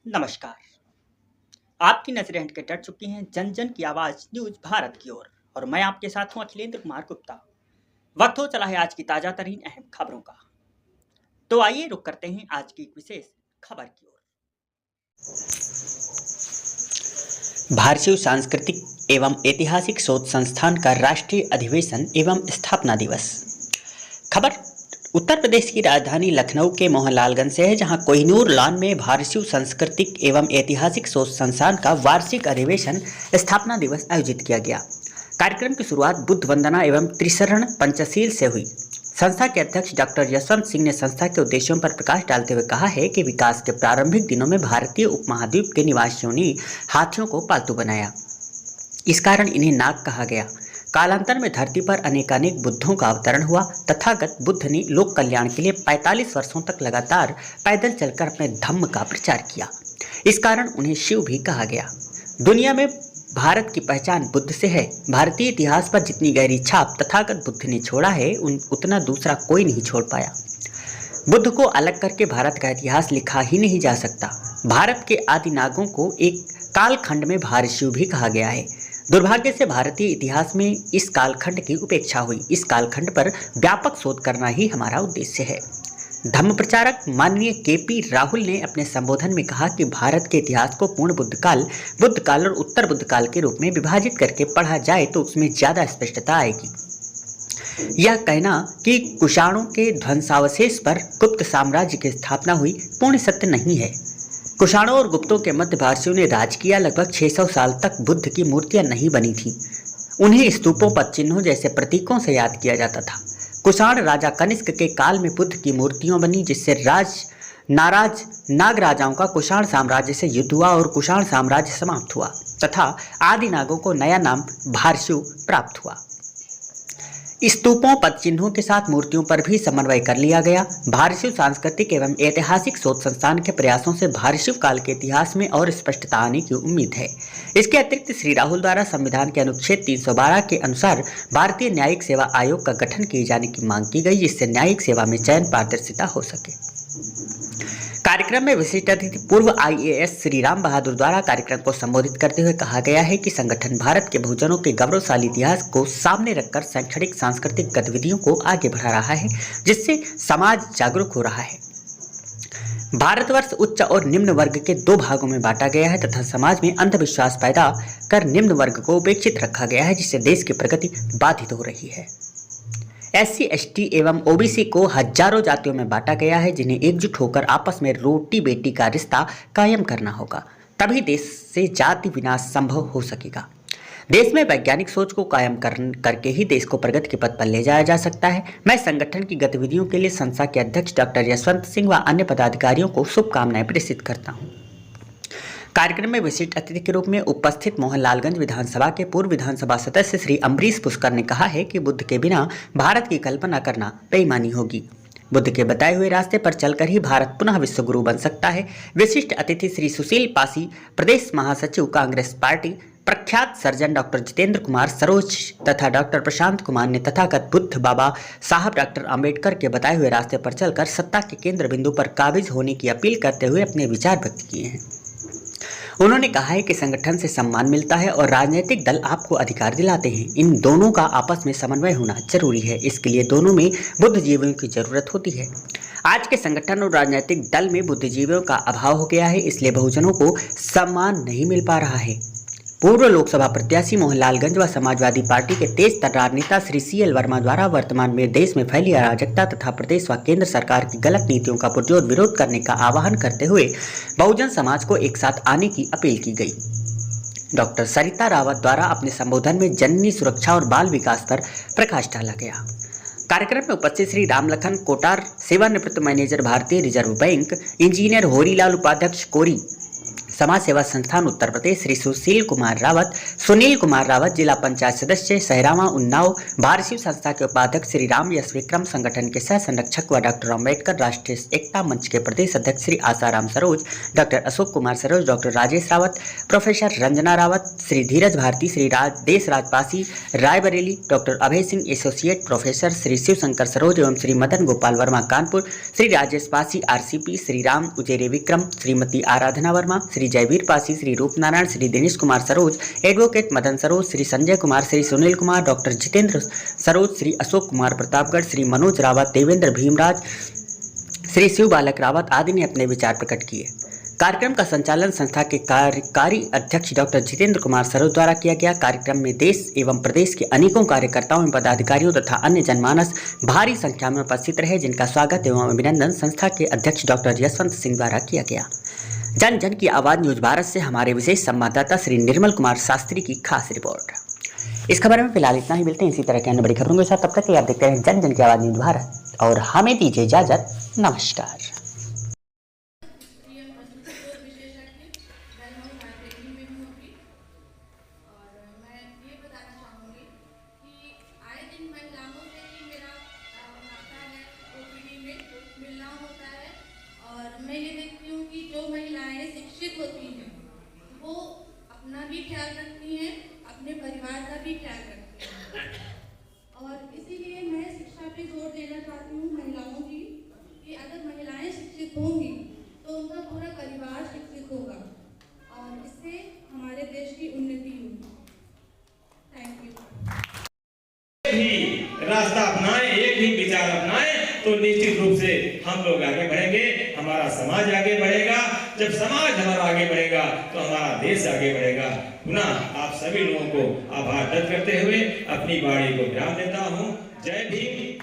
नमस्कार। आपकी नजरें हट के डट चुकी हैं जन जन की आवाज न्यूज भारत की ओर और मैं आपके साथ हूं अखिलेंद्र कुमार गुप्ता। वक्त हो चला है आज की ताजा तरीन अहम खबरों का। तो आइए रुक करते हैं आज की एक विशेष खबर की ओर। भारतीय सांस्कृतिक एवं ऐतिहासिक शोध संस्थान का राष्ट्रीय अधिवेशन एवं स्थापना दिवस। खबर उत्तर प्रदेश की राजधानी लखनऊ के मोहनलालगंज से है, जहां कोहिनूर लॉन में भारतीय सांस्कृतिक एवं ऐतिहासिक शोध संस्थान का वार्षिक अधिवेशन स्थापना दिवस आयोजित किया गया। कार्यक्रम की शुरुआत बुद्ध वंदना एवं त्रिशरण पंचशील से हुई। संस्था के अध्यक्ष डॉक्टर यशवंत सिंह ने संस्था के उद्देश्यों पर प्रकाश डालते हुए कहा है कि विकास के प्रारंभिक दिनों में भारतीय उपमहाद्वीप के निवासियों ने हाथियों को पालतू बनाया। इस कारण इन्हें नाग कहा गया। कालांतर में धरती पर अनेकानेक बुद्धों का अवतरण हुआ। तथागत बुद्ध ने लोक कल्याण के लिए 45 वर्षों तक लगातार पैदल चलकर अपने धम्म का प्रचार किया। इस कारण उन्हें शिव भी कहा गया। दुनिया में भारत की पहचान बुद्ध से है। भारतीय इतिहास पर जितनी गहरी छाप तथागत बुद्ध ने छोड़ा है उतना दूसरा कोई नहीं छोड़ पाया। बुद्ध को अलग करके भारत का इतिहास लिखा ही नहीं जा सकता। भारत के आदि नागों को एक कालखंड में भारशिव भी कहा गया है। दुर्भाग्य से भारतीय इतिहास में इस कालखंड की उपेक्षा हुई। इस कालखंड पर व्यापक शोध करना ही हमारा उद्देश्य है। धम्म प्रचारक माननीय केपी राहुल ने अपने संबोधन में कहा कि भारत के इतिहास को पूर्ण बुद्ध काल और उत्तर बुद्ध काल के रूप में विभाजित करके पढ़ा जाए तो उसमें ज्यादा स्पष्टता आएगी। यह कहना कि कुषाणों के ध्वंसावशेष पर गुप्त साम्राज्य की स्थापना हुई पूर्ण सत्य नहीं है। कुषाणों और गुप्तों के मध्य भारतीयों ने राज किया। लगभग 600 साल तक बुद्ध की मूर्तियां नहीं बनी थी। उन्हें स्तूपों पर चिन्हों जैसे प्रतीकों से याद किया जाता था। कुषाण राजा कनिष्क के काल में बुद्ध की मूर्तियां बनी, जिससे नाग राजाओं का कुषाण साम्राज्य से युद्ध हुआ और कुषाण साम्राज्य समाप्त हुआ तथा आदि नागों को नया नाम भारशु प्राप्त हुआ। स्तूपों पद चिन्हों के साथ मूर्तियों पर भी समन्वय कर लिया गया। भारतीय सांस्कृतिक एवं ऐतिहासिक शोध संस्थान के प्रयासों से भारतीय काल के इतिहास में और स्पष्टता आने की उम्मीद है। इसके अतिरिक्त श्री राहुल द्वारा संविधान के अनुच्छेद 312 के अनुसार भारतीय न्यायिक सेवा आयोग का गठन किए जाने की मांग की गई, जिससे न्यायिक सेवा में चयन पारदर्शिता हो सके। कार्यक्रम में विशिष्ट अतिथि पूर्व IAS श्री राम बहादुर द्वारा कार्यक्रम को संबोधित करते हुए कहा गया है कि संगठन भारत के बहुजनों के गौरवशाली इतिहास को सामने रखकर शैक्षणिक सांस्कृतिक गतिविधियों को आगे बढ़ा रहा है, जिससे समाज जागरूक हो रहा है। भारतवर्ष उच्च और निम्न वर्ग के दो भागों में बांटा गया है तथा समाज में अंधविश्वास पैदा कर निम्न वर्ग को उपेक्षित रखा गया है, जिससे देश की प्रगति बाधित हो रही है। SC ST एवं OBC को हजारों जातियों में बांटा गया है, जिन्हें एकजुट होकर आपस में रोटी बेटी का रिश्ता कायम करना होगा, तभी देश से जाति विनाश संभव हो सकेगा। देश में वैज्ञानिक सोच को कायम करके ही देश को प्रगति के पथ पर ले जाया जा सकता है। मैं संगठन की गतिविधियों के लिए संस्था के अध्यक्ष डॉक्टर यशवंत सिंह व अन्य पदाधिकारियों को शुभकामनाएं प्रेषित करता हूँ। कार्यक्रम में विशिष्ट अतिथि के रूप में उपस्थित मोहनलालगंज विधानसभा के पूर्व विधानसभा सदस्य श्री अम्बरीश पुष्कर ने कहा है कि बुद्ध के बिना भारत की कल्पना करना बेईमानी होगी। बुद्ध के बताए हुए रास्ते पर चलकर ही भारत पुनः विश्व गुरु बन सकता है। विशिष्ट अतिथि श्री सुशील पासी, प्रदेश महासचिव कांग्रेस पार्टी, प्रख्यात सर्जन डॉक्टर जितेंद्र कुमार सरोज तथा डॉक्टर प्रशांत कुमार ने तथागत बुद्ध बाबा साहब डॉक्टर अंबेडकर के बताए हुए रास्ते पर चलकर सत्ता के केंद्र बिंदु पर काबिज होने की अपील करते हुए अपने विचार व्यक्त किए हैं। उन्होंने कहा है कि संगठन से सम्मान मिलता है और राजनीतिक दल आपको अधिकार दिलाते हैं। इन दोनों का आपस में समन्वय होना जरूरी है। इसके लिए दोनों में बुद्धिजीवियों की जरूरत होती है। आज के संगठन और राजनीतिक दल में बुद्धिजीवियों का अभाव हो गया है, इसलिए बहुजनों को सम्मान नहीं मिल पा रहा है। पूर्व लोकसभा प्रत्याशी मोहनलालगंज व समाजवादी पार्टी के तेज तर्रार नेता श्री CL वर्मा द्वारा वर्तमान में देश में फैली अराजकता तथा प्रदेश व केंद्र सरकार की गलत नीतियों का पुरजोर विरोध करने का आह्वान करते हुए बहुजन समाज को एक साथ आने की अपील की गई। डॉक्टर सरिता रावत द्वारा अपने संबोधन में जननी सुरक्षा और बाल विकास पर प्रकाश डाला गया। कार्यक्रम में उपस्थित श्री रामलखन कोटार, सेवानिवृत्त मैनेजर भारतीय रिजर्व बैंक, इंजीनियर होरीलाल उपाध्यक्ष कोरी, समाज सेवा संस्थान उत्तर प्रदेश श्री सुनील कुमार रावत, जिला पंचायत सदस्य सहरावा उन्नाव, भारतीय संस्था के उपाध्यक्ष श्री राम यश विक्रम, संगठन के सह संरक्षक व डॉक्टर अम्बेडकर राष्ट्रीय एकता मंच के प्रदेश अध्यक्ष Shri Asaram Saroj, doctor Ashok Kumar Saroj, doctor Rajesh Rawat, professor Ranjana Rawat, Shri Dheeraj Bharti, Shri Desh Rajpasi Raebareli, doctor Abhay Singh associate professor, Shri Shivshankar Saroj एवं Shri Madan Gopal Verma Kanpur, Shri Rajesh Pasi RCP, Shri Ram Ujere Vikram, Shrimati Aradhana Verma, Shri Jaiveer Pasi, Shri Roopnarayan, Shri Dinesh Kumar Saroj, advocate Madan Saroj, Shri Sanjay Kumar, Shri Sunil Kumar, doctor Jitendra Saroj, Shri Ashok Kumar Pratapgarh, Shri Manoj Rawat, Devendra Bhimraj, Shri Shiv बालक रावत आदि ने अपने विचार प्रकट किए। कार्यक्रम का संचालन संस्था के कार्यकारी अध्यक्ष डॉक्टर जितेंद्र कुमार सरोज द्वारा किया गया। कार्यक्रम में देश एवं प्रदेश के अनेकों कार्यकर्ताओं एवं पदाधिकारियों तथा अन्य जनमानस भारी संख्या में उपस्थित रहे, जिनका स्वागत एवं अभिनंदन संस्था के अध्यक्ष डॉक्टर यशवंत सिंह द्वारा किया गया। जन जन की आवाज न्यूज भारत से हमारे विशेष संवाददाता श्री निर्मल कुमार शास्त्री की खास रिपोर्ट। इस खबर में फिलहाल इतना ही, मिलते हैं इसी तरह की अन्य बड़ी खबरों के साथ। तब तक के लिए आप देखते हैं जन जन की आवाज न्यूज भारत और हमें दीजिए इजाजत। नमस्कार। मैं ये देखती हूँ कि जो महिलाएं शिक्षित होती हैं वो अपना भी ख्याल रखती हैं, अपने परिवार का भी ख्याल रखती हैं, और इसीलिए मैं शिक्षा पे जोर देना चाहती हूँ महिलाओं की, कि अगर महिलाएं शिक्षित होंगी तो उनका पूरा परिवार शिक्षित होगा और इससे हमारे देश की उन्नति होगी। Thank you. रास्ता अपनाएं, एक ही विचार अपनाएं तो निश्चित रूप से हम लोग आगे बढ़ेंगे, हमारा समाज आगे बढ़ेगा। जब समाज हमारा आगे बढ़ेगा तो हमारा देश आगे बढ़ेगा। पुनः आप सभी लोगों को आभार व्यक्त करते हुए अपनी वाणी को विराम देता हूँ। जय भीम।